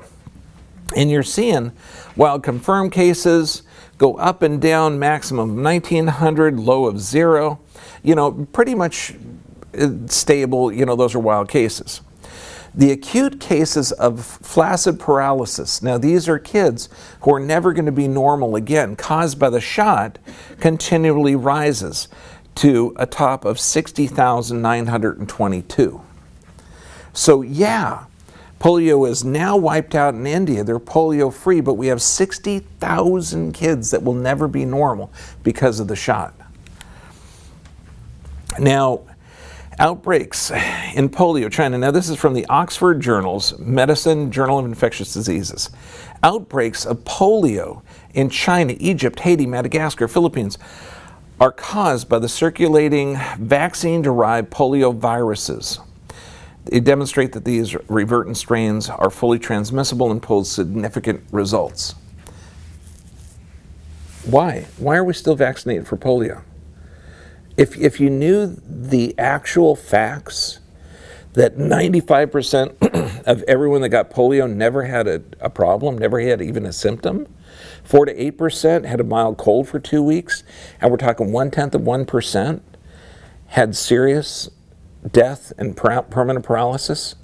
and you're seeing wild confirmed cases go up and down, maximum of 1,900, low of 0. You know, pretty much stable, you know, those are wild cases. The acute cases of flaccid paralysis, now these are kids who are never going to be normal again, caused by the shot, continually rises to a top of 60,922. So yeah, polio is now wiped out in India. They're polio free, but we have 60,000 kids that will never be normal because of the shot. Now, outbreaks in polio, China. Now this is from the Oxford Journals, Medicine, Journal of Infectious Diseases. Outbreaks of polio in China, Egypt, Haiti, Madagascar, Philippines are caused by the circulating vaccine-derived polio viruses. They demonstrate that these revertant strains are fully transmissible and pose significant results. Why? Why are we still vaccinated for polio? If you knew the actual facts that 95% of everyone that got polio never had a problem, never had even a symptom, 4 to 8% had a mild cold for 2 weeks, and we're talking 0.1% had serious death and permanent paralysis.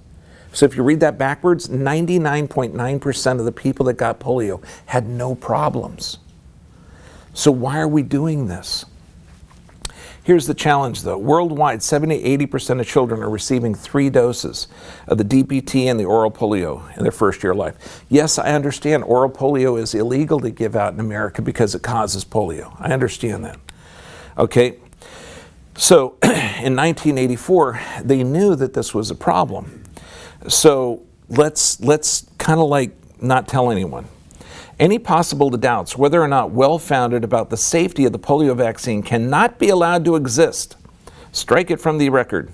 So if you read that backwards, 99.9% of the people that got polio had no problems. So why are we doing this? Here's the challenge though. Worldwide, 70-80% of children are receiving 3 doses of the DPT and the oral polio in their first year of life. Yes, I understand oral polio is illegal to give out in America because it causes polio. I understand that. Okay, so in 1984, they knew that this was a problem. So let's kind of like not tell anyone. Any possible doubts, whether or not well-founded, about the safety of the polio vaccine cannot be allowed to exist. Strike it from the record.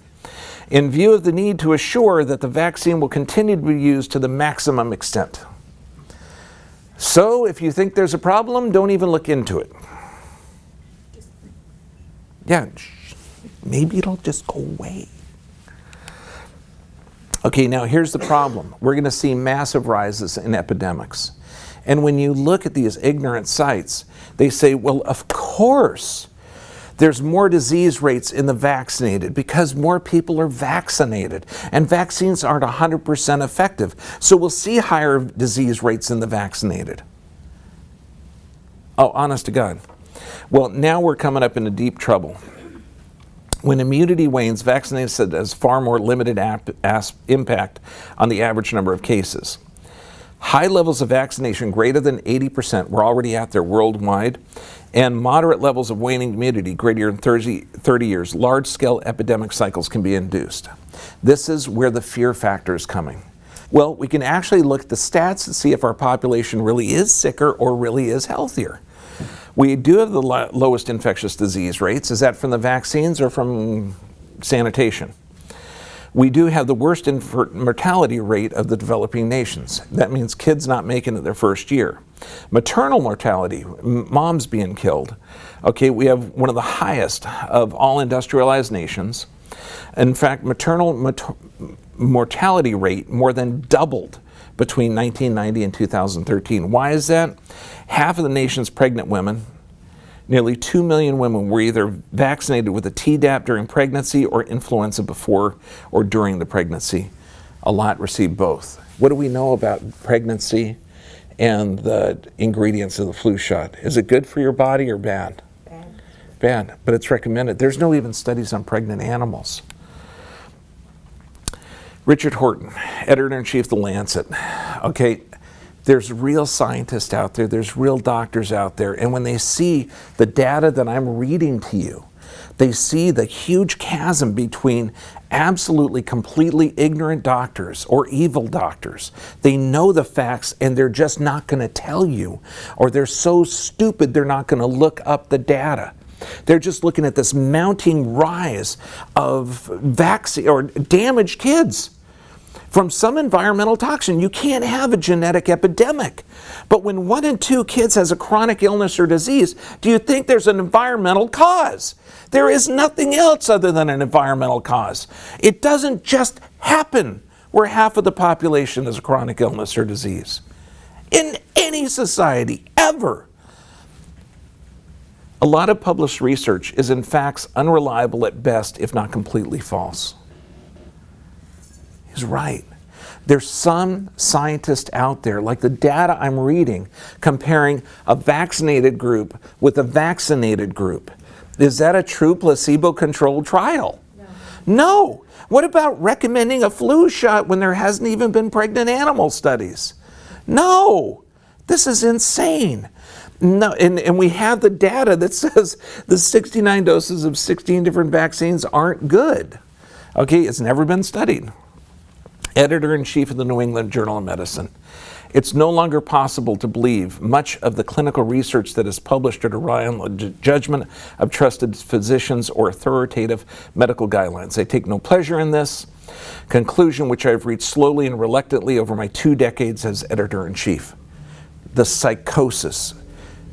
In view of the need to assure that the vaccine will continue to be used to the maximum extent. So, if you think there's a problem, don't even look into it. Yeah, maybe it'll just go away. Okay, now here's the problem. We're going to see massive rises in epidemics. And when you look at these ignorant sites, they say, well, of course, there's more disease rates in the vaccinated because more people are vaccinated. And vaccines aren't 100% effective. So we'll see higher disease rates in the vaccinated. Oh, honest to God. Well, now we're coming up into deep trouble. When immunity wanes, vaccination has far more limited impact on the average number of cases. High levels of vaccination, greater than 80%, we're already out there worldwide, and moderate levels of waning immunity, greater than 30 years, large-scale epidemic cycles can be induced. This is where the fear factor is coming. Well, we can actually look at the stats to see if our population really is sicker or really is healthier. We do have the lowest infectious disease rates. Is that from the vaccines or from sanitation? We do have the worst mortality rate of the developing nations. That means kids not making it their first year. Maternal mortality, moms being killed. Okay, we have one of the highest of all industrialized nations. In fact, maternal mortality rate more than doubled between 1990 and 2013. Why is that? Half of the nation's pregnant women, nearly 2 million women, were either vaccinated with a Tdap during pregnancy or influenza before or during the pregnancy. A lot received both. What do we know about pregnancy and the ingredients of the flu shot? Is it good for your body or bad? Bad. Bad, but it's recommended. There's no even studies on pregnant animals. Richard Horton, editor-in-chief of The Lancet. Okay, there's real scientists out there, there's real doctors out there, and when they see the data that I'm reading to you, they see the huge chasm between absolutely completely ignorant doctors or evil doctors. They know the facts and they're just not going to tell you, or they're so stupid they're not going to look up the data. They're just looking at this mounting rise of vaccine or damaged kids from some environmental toxin. You can't have a genetic epidemic. But when 1 in 2 kids has a chronic illness or disease, do you think there's an environmental cause? There is nothing else other than an environmental cause. It doesn't just happen where half of the population has a chronic illness or disease. In any society, ever. A lot of published research is in fact unreliable at best, if not completely false. He's right. There's some scientist out there, like the data I'm reading, comparing a vaccinated group with a vaccinated group. Is that a true placebo-controlled trial? No. No. What about recommending a flu shot when there hasn't even been pregnant animal studies? No. This is insane. No, and we have the data that says the 69 doses of 16 different vaccines aren't good. Okay, it's never been studied. Editor-in-chief of the New England Journal of Medicine. It's no longer possible to believe much of the clinical research that is published or to rely on the judgment of trusted physicians or authoritative medical guidelines. I take no pleasure in this conclusion, which I've reached slowly and reluctantly over my 2 decades as editor-in-chief. The psychosis.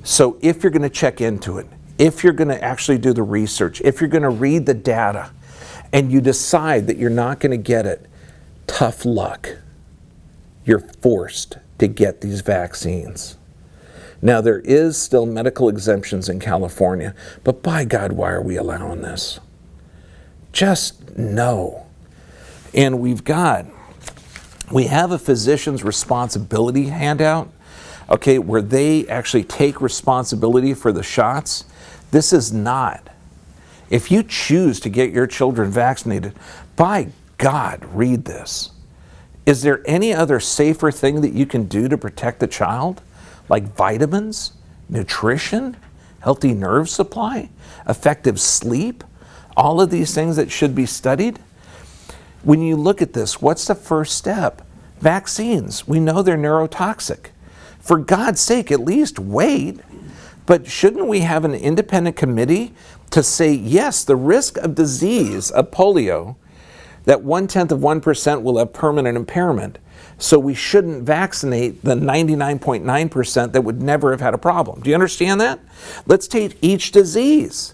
So if you're going to check into it, if you're going to actually do the research, if you're going to read the data, and you decide that you're not going to get it, tough luck. You're forced to get these vaccines. Now, there is still medical exemptions in California, but by God, why are we allowing this? Just no. And we have a physician's responsibility handout, okay, where they actually take responsibility for the shots. This is not. If you choose to get your children vaccinated, by God, read this. Is there any other safer thing that you can do to protect the child? Like vitamins, nutrition, healthy nerve supply, effective sleep? All of these things that should be studied? When you look at this, what's the first step? Vaccines. We know they're neurotoxic. For God's sake, at least wait. But shouldn't we have an independent committee to say, yes, the risk of disease, of polio, that 0.1% will have permanent impairment. So we shouldn't vaccinate the 99.9% that would never have had a problem. Do you understand that? Let's take each disease.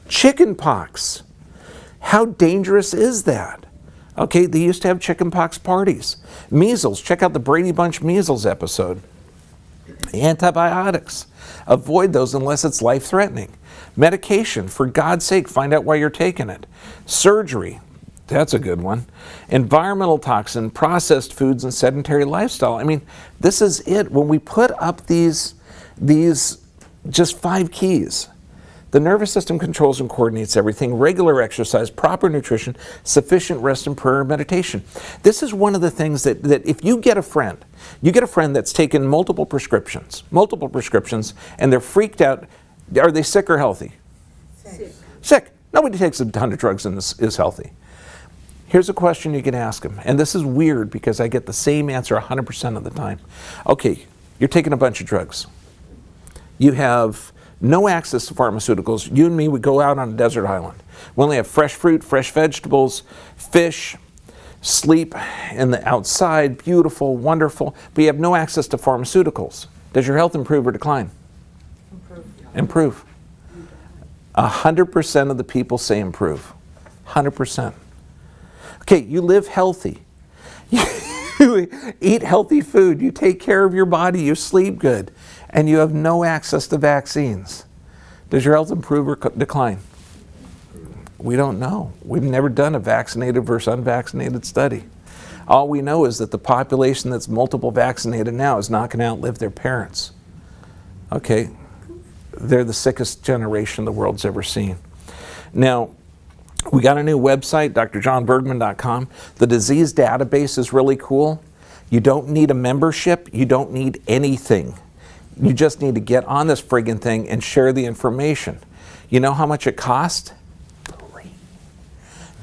Chickenpox. How dangerous is that? Okay, they used to have chickenpox parties. Measles. Check out the Brady Bunch measles episode. Antibiotics. Avoid those unless it's life-threatening. Medication. For God's sake, find out why you're taking it. Surgery. That's a good one. Environmental toxin, processed foods, and sedentary lifestyle. I mean, this is it. When we put up these Just 5 keys. The nervous system controls and coordinates everything: regular exercise, proper nutrition, sufficient rest, and prayer and meditation. This is one of the things that if you get a friend that's taken multiple prescriptions, and they're freaked out. Are they sick or healthy? Sick. Sick. Nobody takes a ton of drugs and is healthy. Here's a question you can ask them, and this is weird because I get the same answer 100% of the time. Okay, you're taking a bunch of drugs. You have no access to pharmaceuticals. You and me would go out on a desert island. We only have fresh fruit, fresh vegetables, fish, sleep in the outside, beautiful, wonderful, but you have no access to pharmaceuticals. Does your health improve or decline? Improve. 100% of the people say improve. 100%. Okay, you live healthy. You eat healthy food. You take care of your body. You sleep good. And you have no access to vaccines. Does your health improve or decline? We don't know. We've never done a vaccinated versus unvaccinated study. All we know is that the population that's multiple vaccinated now is not going to outlive their parents. Okay, they're the sickest generation the world's ever seen. Now, we got a new website, drjohnbergman.com. The disease database is really cool. You don't need a membership. You don't need anything. You just need to get on this friggin' thing and share the information. You know how much it cost? Free.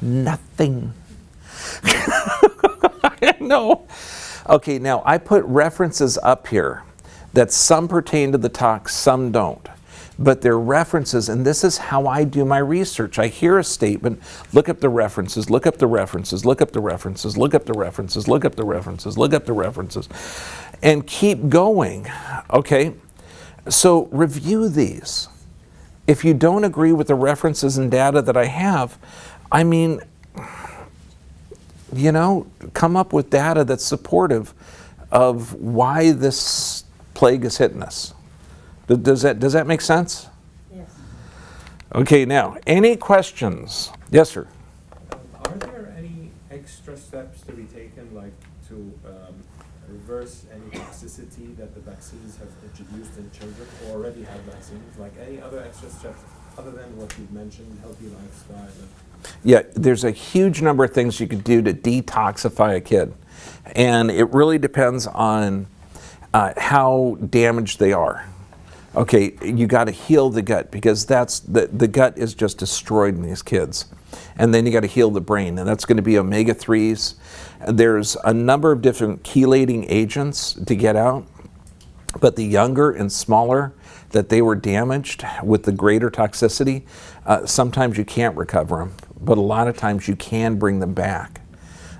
Nothing. No. Okay, now I put references up here that some pertain to the talk, some don't. But they're references, and this is how I do my research. I hear a statement, look up the references, look up the references, look up the references, look up the references, look up the references, look up the references, and keep going, okay? So review these. If you don't agree with the references and data that I have, I mean, you know, come up with data that's supportive of why this plague is hitting us. Does that make sense? Yes. Okay, now, any questions? Yes, sir. Are there any extra steps to be taken, like to reverse any toxicity that the vaccines have introduced in children who already have vaccines? Like any other extra steps other than what you've mentioned, healthy lifestyle? Yeah, there's a huge number of things you could do to detoxify a kid. And it really depends on how damaged they are. Okay, you got to heal the gut because that's the gut is just destroyed in these kids. And then you got to heal the brain, and that's going to be omega-3s. There's a number of different chelating agents to get out, but the younger and smaller that they were damaged with the greater toxicity, sometimes you can't recover them, but a lot of times you can bring them back.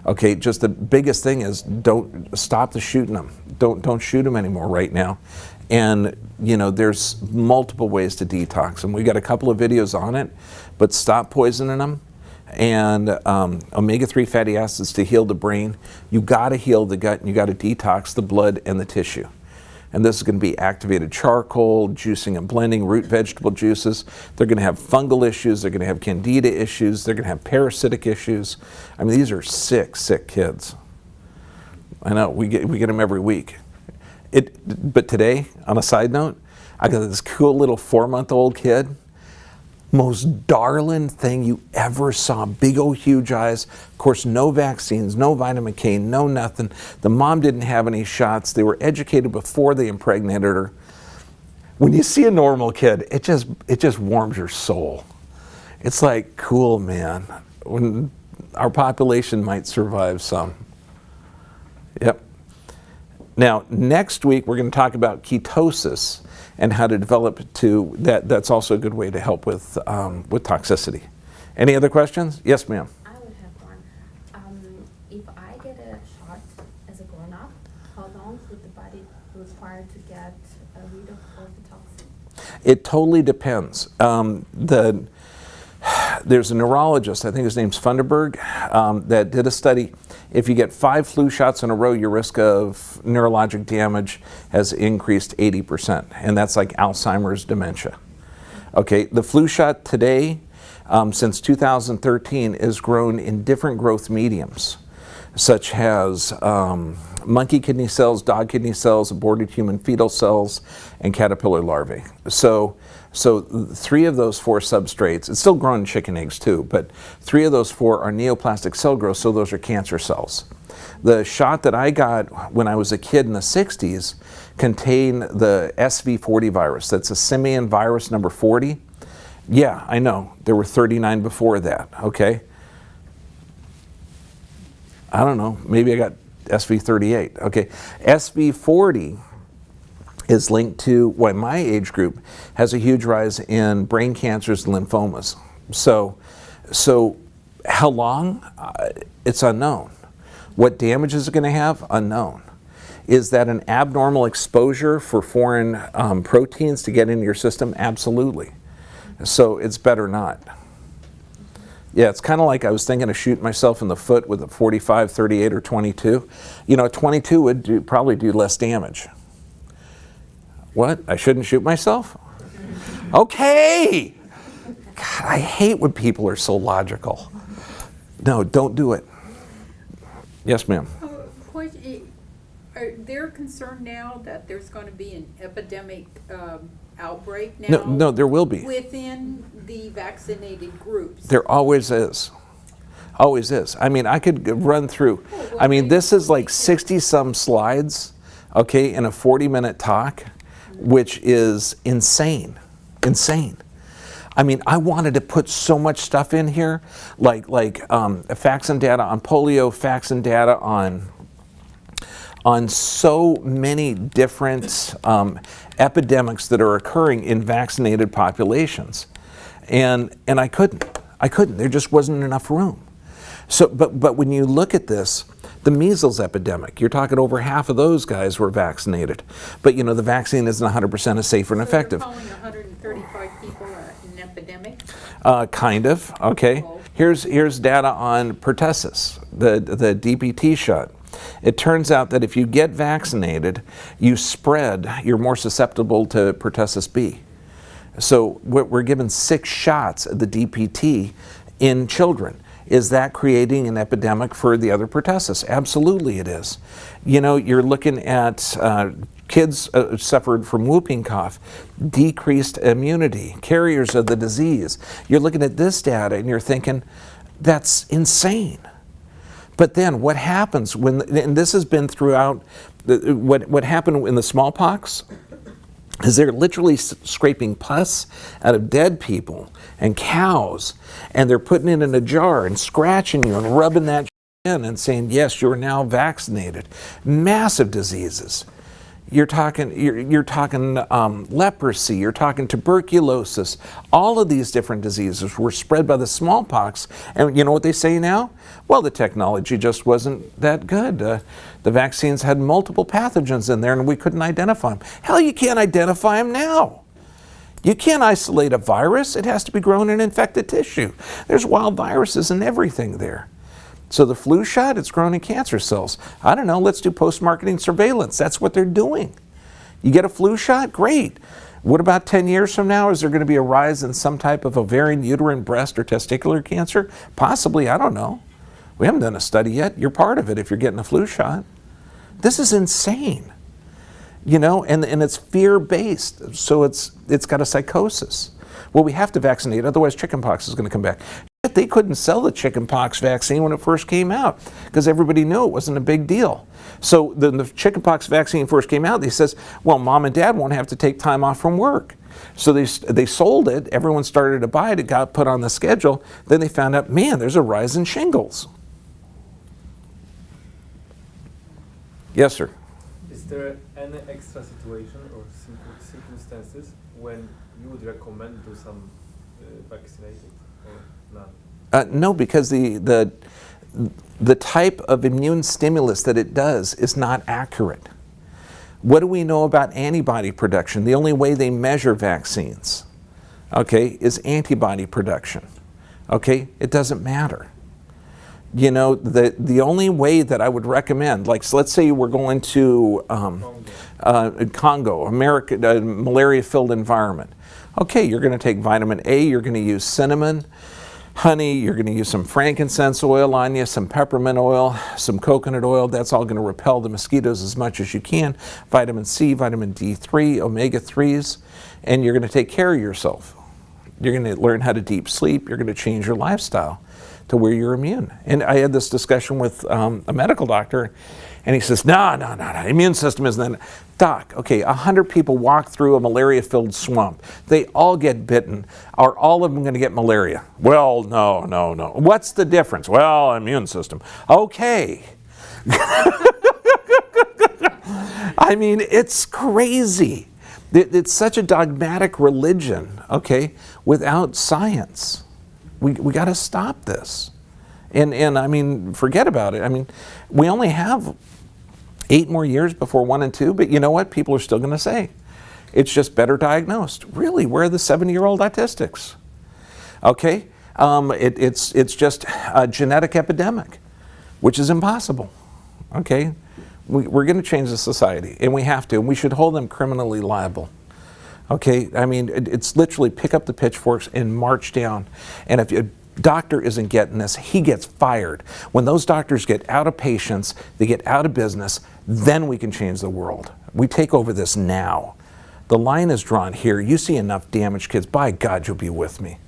Okay, just the biggest thing is don't stop the shooting them. Don't shoot them anymore right now. And you know, there's multiple ways to detox them. We got a couple of videos on it, but stop poisoning them. And omega-3 fatty acids to heal the brain. You got to heal the gut, and you got to detox the blood and the tissue. And this is going to be activated charcoal, juicing and blending, root vegetable juices. They're going to have fungal issues. They're going to have candida issues. They're going to have parasitic issues. I mean, these are sick, sick kids. I know, we get them every week. But today, on a side note, I got this cool little 4-month-old kid. Most darling thing you ever saw. Big old huge eyes. Of course, no vaccines, no vitamin K, no nothing. The mom didn't have any shots. They were educated before they impregnated her. When you see a normal kid, it just warms your soul. It's like, cool, man. When our population might survive some. Yep. Now, next week we're going to talk about ketosis and how to develop to that. That's also a good way to help with toxicity. Any other questions? Yes, ma'am. I would have one. If I get a shot as a grown-up, how long would the body require to get rid of all the toxin? It totally depends. There's a neurologist, I think his name's Funderburg, that did a study. If you get 5 flu shots in a row, your risk of neurologic damage has increased 80%, and that's like Alzheimer's dementia. Okay, the flu shot today, since 2013, is grown in different growth mediums. such as monkey kidney cells, dog kidney cells, aborted human fetal cells, and caterpillar larvae. So 3 of those 4 substrates, it's still growing chicken eggs too, but 3 of those 4 are neoplastic cell growth, so those are cancer cells. The shot that I got when I was a kid in the 60s contained the SV40 virus. That's a simian virus number 40. Yeah, I know. There were 39 before that, okay? I don't know. Maybe I got SV38. Okay. SV40 is linked to what my age group has a huge rise in brain cancers and lymphomas. So how long? It's unknown. What damage is it going to have? Unknown. Is that an abnormal exposure for foreign proteins to get into your system? Absolutely. So it's better not. Yeah, it's kind of like I was thinking of shooting myself in the foot with a 45, 38, or 22. You know, a 22 would probably do less damage. What? I shouldn't shoot myself? Okay! God, I hate when people are so logical. No, don't do it. Yes, ma'am. They're concerned now that there's going to be an epidemic outbreak now? No, there will be. Within the vaccinated groups? There always is. Always is. I mean, I could run through. I mean, this is like 60-some slides, okay, in a 40-minute talk, which is insane. Insane. I mean, I wanted to put so much stuff in here, like facts and data on polio, facts and data on so many different epidemics that are occurring in vaccinated populations, and I couldn't. There just wasn't enough room. So, but when you look at this, the measles epidemic, you're talking over half of those guys were vaccinated, but you know the vaccine isn't 100% as safe and effective. So you're calling 135 people an epidemic? Kind of. Okay. Here's data on pertussis, the DPT shot. It turns out that if you get vaccinated, you're more susceptible to pertussis B. So we're given 6 shots of the DPT in children. Is that creating an epidemic for the other pertussis? Absolutely it is. You know, you're looking at kids suffered from whooping cough, decreased immunity, carriers of the disease. You're looking at this data and you're thinking, that's insane. But then what happens when, and this has been throughout, what happened in the smallpox is they're literally scraping pus out of dead people and cows, and they're putting it in a jar and scratching you and rubbing that in and saying, yes, you're now vaccinated. Massive diseases. You're talking leprosy, you're talking tuberculosis. All of these different diseases were spread by the smallpox. And you know what they say now? Well, the technology just wasn't that good. The vaccines had multiple pathogens in there and we couldn't identify them. Hell, you can't identify them now. You can't isolate a virus. It has to be grown in infected tissue. There's wild viruses and everything there. So the flu shot, it's grown in cancer cells. I don't know, let's do post-marketing surveillance. That's what they're doing. You get a flu shot? Great. What about 10 years from now? Is there going to be a rise in some type of ovarian, uterine, breast, or testicular cancer? Possibly, I don't know. We haven't done a study yet. You're part of it if you're getting a flu shot. This is insane. You know, and it's fear-based, so it's got a psychosis. Well, we have to vaccinate, otherwise chickenpox is going to come back. They couldn't sell the chickenpox vaccine when it first came out because everybody knew it wasn't a big deal. So the chickenpox vaccine first came out, they says, well, mom and dad won't have to take time off from work. So they sold it, everyone started to buy it, it got put on the schedule, then they found out, man, there's a rise in shingles. Yes, sir. Is there any extra situation or circumstances when you would recommend to some vaccinated or not? No, because the type of immune stimulus that it does is not accurate. What do we know about antibody production? The only way they measure vaccines, okay, is antibody production. Okay, it doesn't matter. You know, the only way that I would recommend, like, so let's say we're going to Congo, America, malaria-filled environment. Okay, you're going to take vitamin A, you're going to use cinnamon. honey, you're going to use some frankincense oil on you, some peppermint oil, some coconut oil. That's all going to repel the mosquitoes as much as you can. Vitamin C, vitamin D3, omega-3s, and you're going to take care of yourself. You're going to learn how to deep sleep. You're going to change your lifestyle to where you're immune. And I had this discussion with a medical doctor, and he says, no, immune system isn't that. Doc, okay, 100 people walk through a malaria-filled swamp. They all get bitten. Are all of them going to get malaria? Well, no. What's the difference? Well, immune system. Okay. I mean, it's crazy. It's such a dogmatic religion, okay, without science. We got to stop this. And I mean, forget about it. I mean, we only have 8 more years before 1 and 2, but you know what? People are still going to say, it's just better diagnosed. Really, where are the 70-year-old autistics? Okay, it's just a genetic epidemic, which is impossible. Okay, we're going to change the society, and we have to, and we should hold them criminally liable. Okay, I mean, it's literally pick up the pitchforks and march down. And if a doctor isn't getting this, he gets fired. When those doctors get out of patients, they get out of business, then we can change the world. We take over this now. The line is drawn here. You see enough damaged kids, by God, you'll be with me.